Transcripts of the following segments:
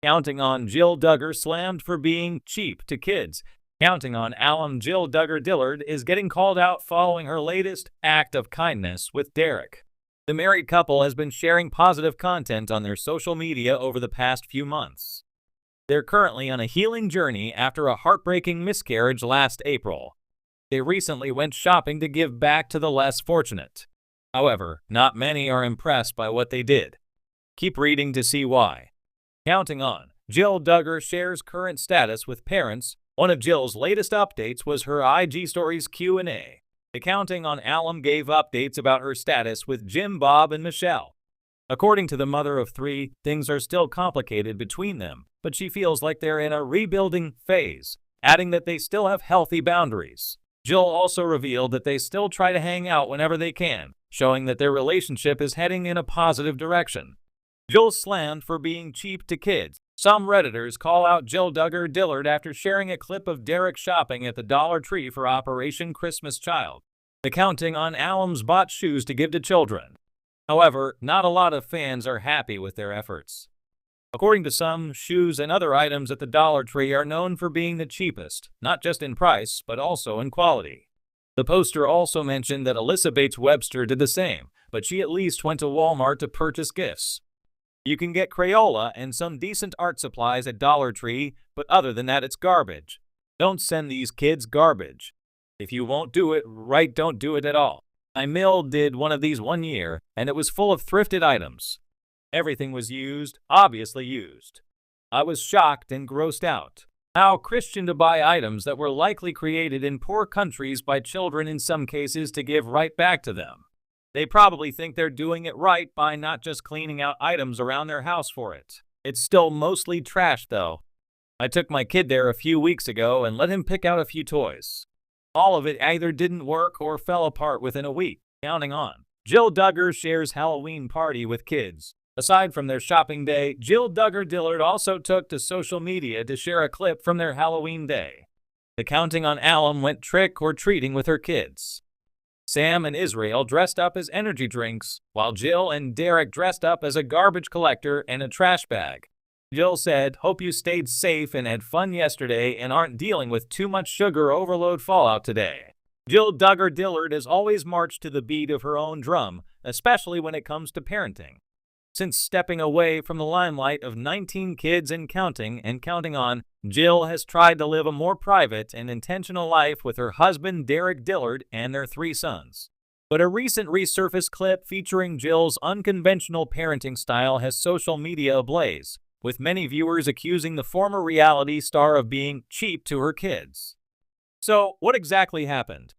Counting on Jill Duggar slammed for being cheap to kids. Counting on alum Jill Duggar Dillard is getting called out following her latest act of kindness with Derek. The married couple has been sharing positive content on their social media over the past few months. They're currently on a healing journey after a heartbreaking miscarriage last April. They recently went shopping to give back to the less fortunate. However, not many are impressed by what they did. Keep reading to see why. Counting on Jill Duggar shares current status with parents. One of Jill's latest updates was her IG Stories Q&A. The Counting on alum gave updates about her status with Jim, Bob, and Michelle. According to the mother of three, things are still complicated between them, but she feels like they're in a rebuilding phase, adding that they still have healthy boundaries. Jill also revealed that they still try to hang out whenever they can, showing that their relationship is heading in a positive direction. Jill slammed for being cheap to kids. Some Redditors call out Jill Duggar Dillard after sharing a clip of Derek shopping at the Dollar Tree for Operation Christmas Child. The Counting on alums bought shoes to give to children. However, not a lot of fans are happy with their efforts. According to some, shoes and other items at the Dollar Tree are known for being the cheapest, not just in price, but also in quality. The poster also mentioned that Alyssa Bates Webster did the same, but she at least went to Walmart to purchase gifts. You can get Crayola and some decent art supplies at Dollar Tree, but other than that, it's garbage. Don't send these kids garbage. If you won't do it right, don't do it at all. My mill did one of these one year, and it was full of thrifted items. Everything was used, obviously used. I was shocked and grossed out. How Christian to buy items that were likely created in poor countries by children in some cases to give right back to them. They probably think they're doing it right by not just cleaning out items around their house for it. It's still mostly trash though. I took my kid there a few weeks ago and let him pick out a few toys. All of it either didn't work or fell apart within a week. Counting on Jill Duggar shares Halloween party with kids. Aside from their shopping day, Jill Duggar Dillard also took to social media to share a clip from their Halloween day. The Counting on alum went trick-or-treating with her kids. Sam and Israel dressed up as energy drinks, while Jill and Derek dressed up as a garbage collector and a trash bag. Jill said, "Hope you stayed safe and had fun yesterday and aren't dealing with too much sugar overload fallout today." Jill Duggar Dillard has always marched to the beat of her own drum, especially when it comes to parenting. Since stepping away from the limelight of 19 kids and counting on, Jill has tried to live a more private and intentional life with her husband Derek Dillard and their 3 sons. But a recent resurfaced clip featuring Jill's unconventional parenting style has social media ablaze, with many viewers accusing the former reality star of being cheap to her kids. So, what exactly happened?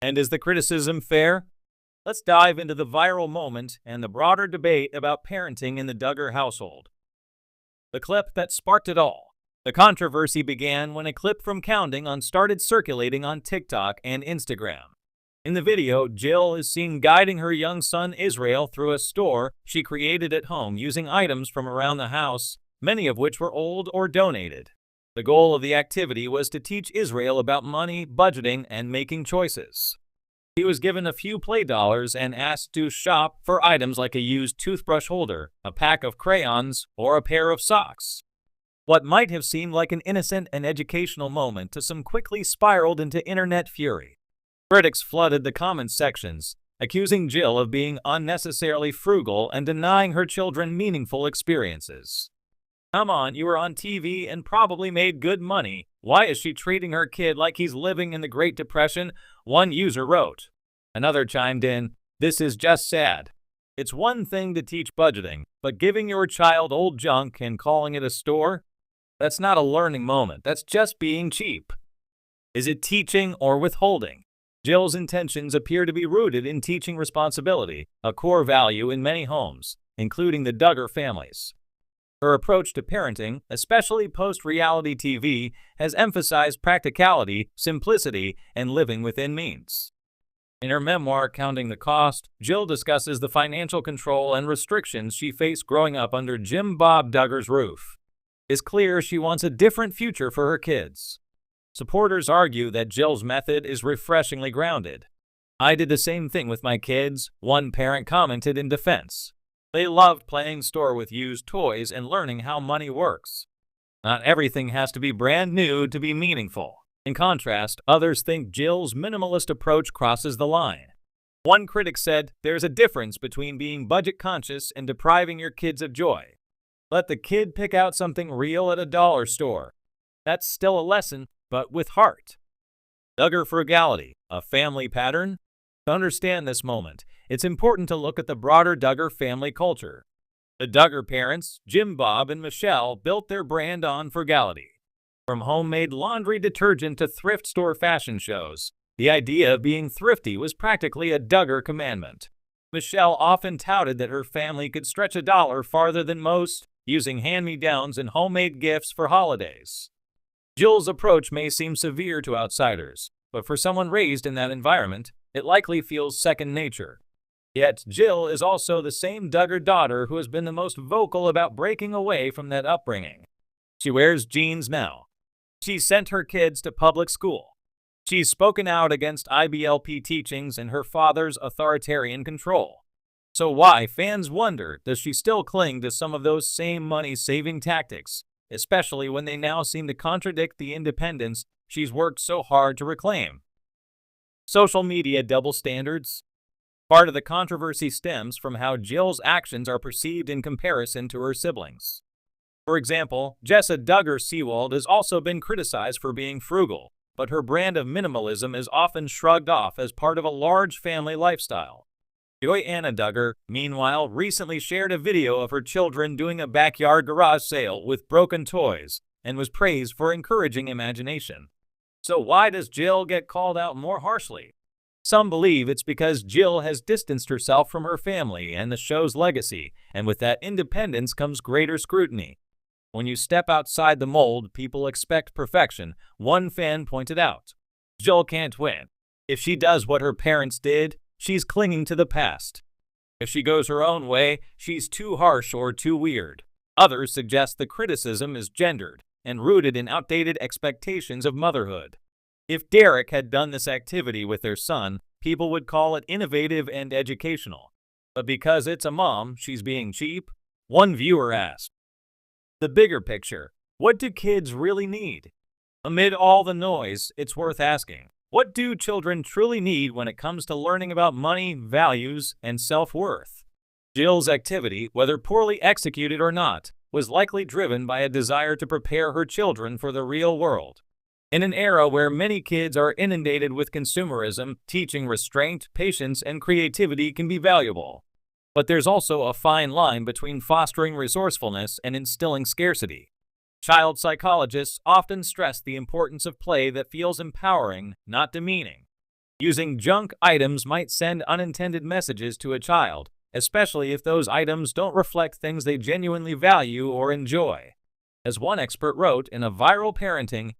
And is the criticism fair? Let's dive into the viral moment and the broader debate about parenting in the Duggar household. The clip that sparked it all. The controversy began when a clip from Counting on started circulating on TikTok and Instagram. In the video, Jill is seen guiding her young son Israel through a store she created at home using items from around the house, many of which were old or donated. The goal of the activity was to teach Israel about money, budgeting, and making choices. He was given a few play dollars and asked to shop for items like a used toothbrush holder, a pack of crayons, or a pair of socks. What might have seemed like an innocent and educational moment to some quickly spiraled into internet fury. Critics flooded the comment sections, accusing Jill of being unnecessarily frugal and denying her children meaningful experiences. Come on, you were on TV and probably made good money. Why is she treating her kid like he's living in the Great Depression? One user wrote. Another chimed in, "This is just sad. It's one thing to teach budgeting, but giving your child old junk and calling it a store? That's not a learning moment, that's just being cheap." Is it teaching or withholding? Jill's intentions appear to be rooted in teaching responsibility, a core value in many homes, including the Duggar families. Her approach to parenting, especially post-reality TV, has emphasized practicality, simplicity, and living within means. In her memoir, Counting the Cost, Jill discusses the financial control and restrictions she faced growing up under Jim Bob Duggar's roof. It's clear she wants a different future for her kids. Supporters argue that Jill's method is refreshingly grounded. "I did the same thing with my kids," one parent commented in defense. They loved playing store with used toys and learning how money works. Not everything has to be brand new to be meaningful. In contrast, others think Jill's minimalist approach crosses the line. One critic said, "There's a difference between being budget conscious and depriving your kids of joy. Let the kid pick out something real at a dollar store. That's still a lesson, but with heart." Duggar frugality, a family pattern? To understand this moment, it's important to look at the broader Duggar family culture. The Duggar parents, Jim Bob and Michelle, built their brand on frugality. From homemade laundry detergent to thrift store fashion shows, the idea of being thrifty was practically a Duggar commandment. Michelle often touted that her family could stretch a dollar farther than most, using hand-me-downs and homemade gifts for holidays. Jill's approach may seem severe to outsiders, but for someone raised in that environment, it likely feels second nature. Yet, Jill is also the same Duggar daughter who has been the most vocal about breaking away from that upbringing. She wears jeans now. She sent her kids to public school. She's spoken out against IBLP teachings and her father's authoritarian control. So why, fans wonder, does she still cling to some of those same money-saving tactics, especially when they now seem to contradict the independence she's worked so hard to reclaim? Social media double standards? Part of the controversy stems from how Jill's actions are perceived in comparison to her siblings. For example, Jessa Duggar Seawald has also been criticized for being frugal, but her brand of minimalism is often shrugged off as part of a large family lifestyle. Joy Anna Duggar, meanwhile, recently shared a video of her children doing a backyard garage sale with broken toys and was praised for encouraging imagination. So why does Jill get called out more harshly? Some believe it's because Jill has distanced herself from her family and the show's legacy, and with that independence comes greater scrutiny. When you step outside the mold, people expect perfection, one fan pointed out. Jill can't win. If she does what her parents did, she's clinging to the past. If she goes her own way, she's too harsh or too weird. Others suggest the criticism is gendered and rooted in outdated expectations of motherhood. If Derek had done this activity with their son, people would call it innovative and educational. But because it's a mom, she's being cheap? One viewer asked. The bigger picture, what do kids really need? Amid all the noise, it's worth asking, what do children truly need when it comes to learning about money, values, and self-worth? Jill's activity, whether poorly executed or not, was likely driven by a desire to prepare her children for the real world. In an era where many kids are inundated with consumerism, teaching restraint, patience, and creativity can be valuable. But there's also a fine line between fostering resourcefulness and instilling scarcity. Child psychologists often stress the importance of play that feels empowering, not demeaning. Using junk items might send unintended messages to a child, especially if those items don't reflect things they genuinely value or enjoy. As one expert wrote in a viral parenting,